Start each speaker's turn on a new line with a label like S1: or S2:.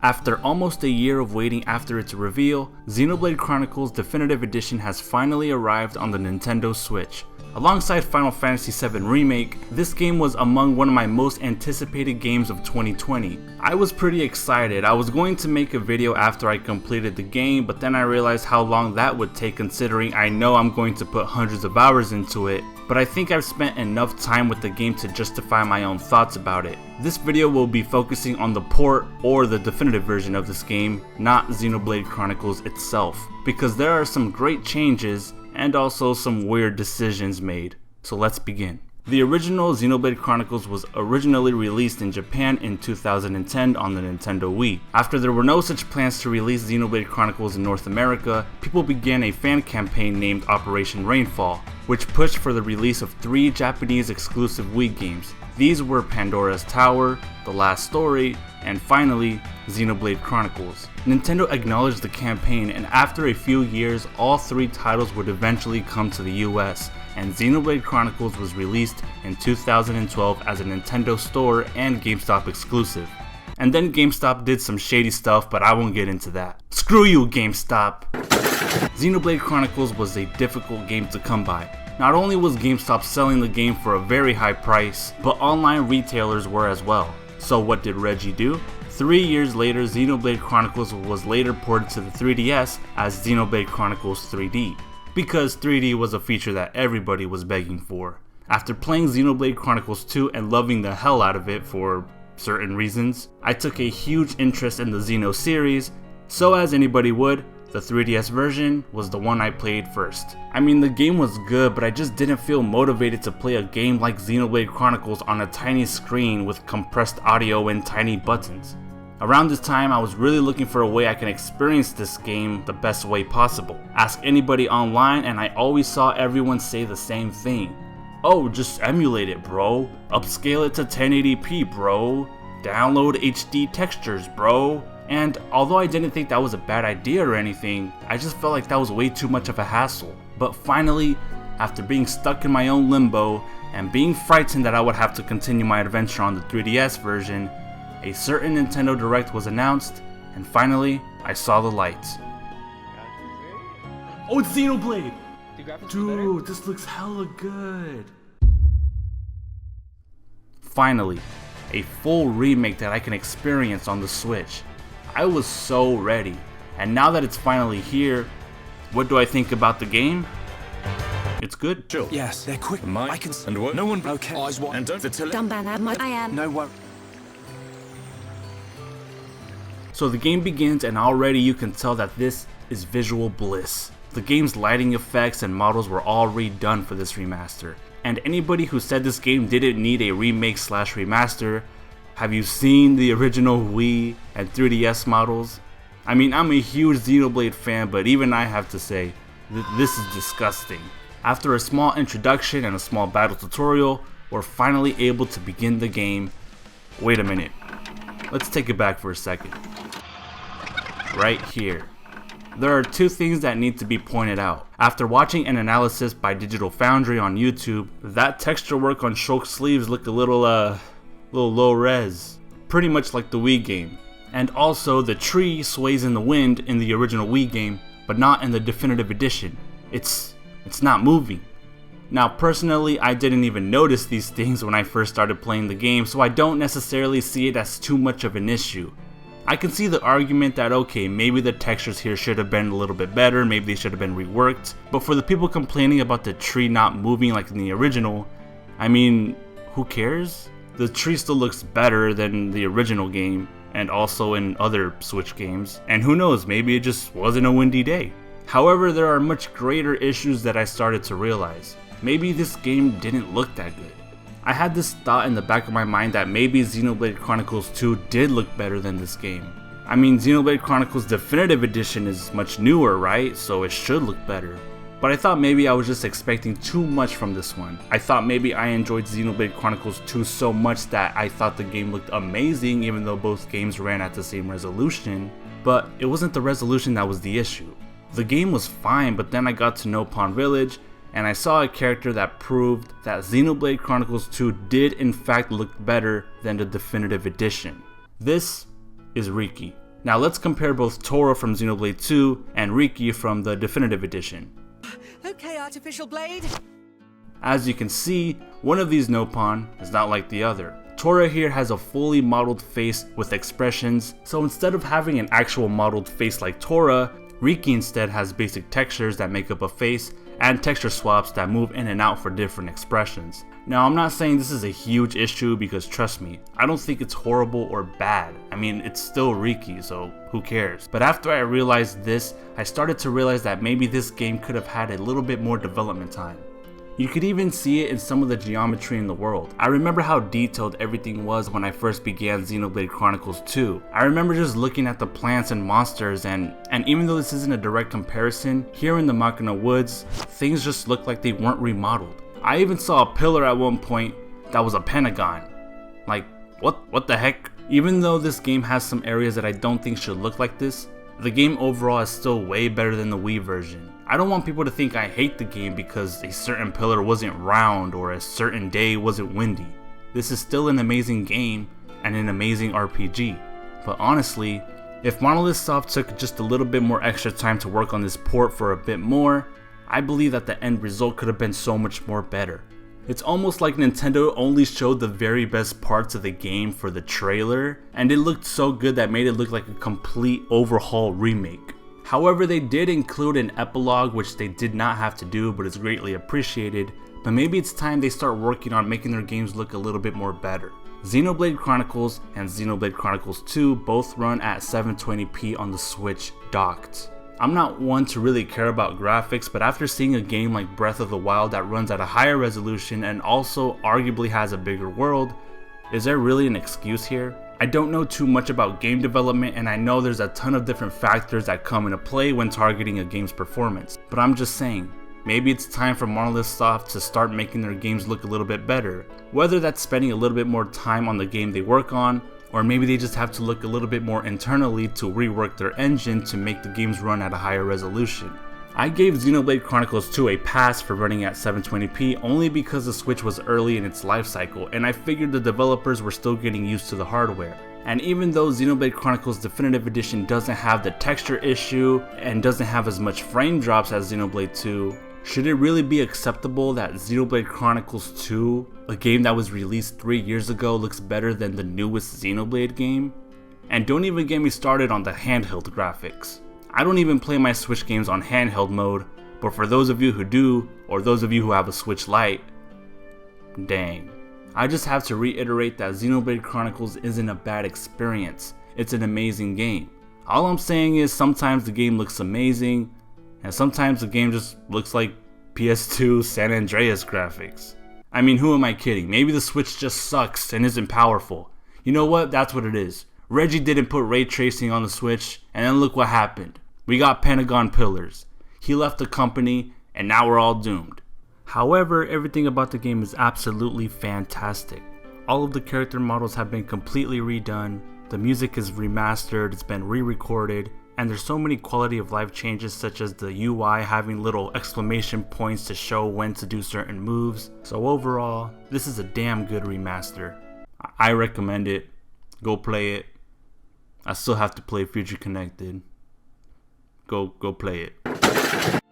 S1: After almost a year of waiting after its reveal, Xenoblade Chronicles Definitive Edition has finally arrived on the Nintendo Switch. Alongside Final Fantasy VII Remake, this game was among one of my most anticipated games of 2020. I was pretty excited. I was going to make a video after I completed the game, but then I realized how long that would take considering I know I'm going to put hundreds of hours into it. But I think I've spent enough time with the game to justify my own thoughts about it. This video will be focusing on the port or the definitive version of this game, not Xenoblade Chronicles itself, because there are some great changes and also some weird decisions made. So let's begin. The original Xenoblade Chronicles was originally released in Japan in 2010 on the Nintendo Wii. After there were no such plans to release Xenoblade Chronicles in North America, people began a fan campaign named Operation Rainfall, which pushed for the release of 3 Japanese exclusive Wii games. These were Pandora's Tower, The Last Story, and finally, Xenoblade Chronicles. Nintendo acknowledged the campaign, and after a few years, all 3 titles would eventually come to the US, and Xenoblade Chronicles was released in 2012 as a Nintendo Store and GameStop exclusive. And then GameStop did some shady stuff, but I won't get into that. Screw you, GameStop! Xenoblade Chronicles was a difficult game to come by. Not only was GameStop selling the game for a very high price, but online retailers were as well. So what did Reggie do? 3 years later, Xenoblade Chronicles was later ported to the 3DS as Xenoblade Chronicles 3D, because 3D was a feature that everybody was begging for. After playing Xenoblade Chronicles 2 and loving the hell out of it for certain reasons, I took a huge interest in the Xeno series, so as anybody would, the 3DS version was the one I played first. I mean, the game was good, but I just didn't feel motivated to play a game like Xenoblade Chronicles on a tiny screen with compressed audio and tiny buttons. Around this time, I was really looking for a way I can experience this game the best way possible. Ask anybody online and I always saw everyone say the same thing. Oh, just emulate it, bro. Upscale it to 1080p, bro. Download HD textures, bro. And although I didn't think that was a bad idea or anything, I just felt like that was way too much of a hassle. But finally, after being stuck in my own limbo and being frightened that I would have to continue my adventure on the 3DS version, a certain Nintendo Direct was announced, and finally, I saw the lights. Oh, it's Xenoblade! Dude, this looks hella good. Finally, a full remake that I can experience on the Switch. I was so ready, and now that it's finally here, what do I think about the game? It's good.
S2: Sure.
S3: Yes, they're quick.
S2: I can. And what? No one.
S3: Okay. Eyes wide.
S2: And don't tell it.
S4: I am.
S3: No one.
S1: So the game begins, and already you can tell that this is visual bliss. The game's lighting effects and models were all redone for this remaster. And anybody who said this game didn't need a remake / remaster, have you seen the original Wii and 3DS models? I mean, I'm a huge Xenoblade fan, but even I have to say, this is disgusting. After a small introduction and a small battle tutorial, we're finally able to begin the game. Wait a minute, let's take it back for a second. Right here. There are 2 things that need to be pointed out. After watching an analysis by Digital Foundry on YouTube, that texture work on Shulk's sleeves looked a little low res. Pretty much like the Wii game. And also, the tree sways in the wind in the original Wii game, but not in the Definitive Edition. It's not moving. Now personally, I didn't even notice these things when I first started playing the game, so I don't necessarily see it as too much of an issue. I can see the argument that okay, maybe the textures here should have been a little bit better, maybe they should have been reworked, but for the people complaining about the tree not moving like in the original, I mean, who cares? The tree still looks better than the original game, and also in other Switch games, and who knows, maybe it just wasn't a windy day. However, there are much greater issues that I started to realize. Maybe this game didn't look that good. I had this thought in the back of my mind that maybe Xenoblade Chronicles 2 did look better than this game. I mean, Xenoblade Chronicles Definitive Edition is much newer, right? So it should look better. But I thought maybe I was just expecting too much from this one. I thought maybe I enjoyed Xenoblade Chronicles 2 so much that I thought the game looked amazing even though both games ran at the same resolution. But it wasn't the resolution that was the issue. The game was fine, but then I got to know Pond Village, and I saw a character that proved that Xenoblade Chronicles 2 did in fact look better than the Definitive Edition. This is Riki. Now let's compare both Tora from Xenoblade 2 and Riki from the Definitive Edition.
S2: Okay, Artificial Blade.
S1: As you can see, one of these Nopon is not like the other. Tora here has a fully modeled face with expressions, so instead of having an actual modeled face like Tora, Riki instead has basic textures that make up a face and texture swaps that move in and out for different expressions. Now I'm not saying this is a huge issue because trust me, I don't think it's horrible or bad. I mean, it's still Riki, so who cares? But after I realized this, I started to realize that maybe this game could have had a little bit more development time. You could even see it in some of the geometry in the world. I remember how detailed everything was when I first began Xenoblade Chronicles 2. I remember just looking at the plants and monsters and even though this isn't a direct comparison, here in the Machina Woods, things just looked like they weren't remodeled. I even saw a pillar at one point that was a pentagon. Like, what the heck? Even though this game has some areas that I don't think should look like this, the game overall is still way better than the Wii version. I don't want people to think I hate the game because a certain pillar wasn't round or a certain day wasn't windy. This is still an amazing game and an amazing RPG. But honestly, if Monolith Soft took just a little bit more extra time to work on this port for a bit more, I believe that the end result could have been so much more better. It's almost like Nintendo only showed the very best parts of the game for the trailer, and it looked so good that made it look like a complete overhaul remake. However, they did include an epilogue, which they did not have to do but is greatly appreciated, but maybe it's time they start working on making their games look a little bit more better. Xenoblade Chronicles and Xenoblade Chronicles 2 both run at 720p on the Switch docked. I'm not one to really care about graphics, but after seeing a game like Breath of the Wild that runs at a higher resolution and also arguably has a bigger world, is there really an excuse here? I don't know too much about game development and I know there's a ton of different factors that come into play when targeting a game's performance, but I'm just saying, maybe it's time for Monolith Soft to start making their games look a little bit better, whether that's spending a little bit more time on the game they work on, or maybe they just have to look a little bit more internally to rework their engine to make the games run at a higher resolution. I gave Xenoblade Chronicles 2 a pass for running at 720p only because the Switch was early in its life cycle and I figured the developers were still getting used to the hardware. And even though Xenoblade Chronicles Definitive Edition doesn't have the texture issue and doesn't have as much frame drops as Xenoblade 2, should it really be acceptable that Xenoblade Chronicles 2, a game that was released 3 years ago, looks better than the newest Xenoblade game? And don't even get me started on the handheld graphics. I don't even play my Switch games on handheld mode, but for those of you who do, or those of you who have a Switch Lite, dang. I just have to reiterate that Xenoblade Chronicles isn't a bad experience, it's an amazing game. All I'm saying is sometimes the game looks amazing, and sometimes the game just looks like PS2 San Andreas graphics. I mean, who am I kidding? Maybe the Switch just sucks and isn't powerful. You know what? That's what it is. Reggie didn't put ray tracing on the Switch, and then look what happened. We got Pentagon pillars. He left the company, and now we're all doomed. However, everything about the game is absolutely fantastic. All of the character models have been completely redone, the music is remastered, it's been re-recorded, and there's so many quality of life changes such as the UI having little exclamation points to show when to do certain moves. So overall, this is a damn good remaster. I recommend it. Go play it. I still have to play Future Connected. Go play it.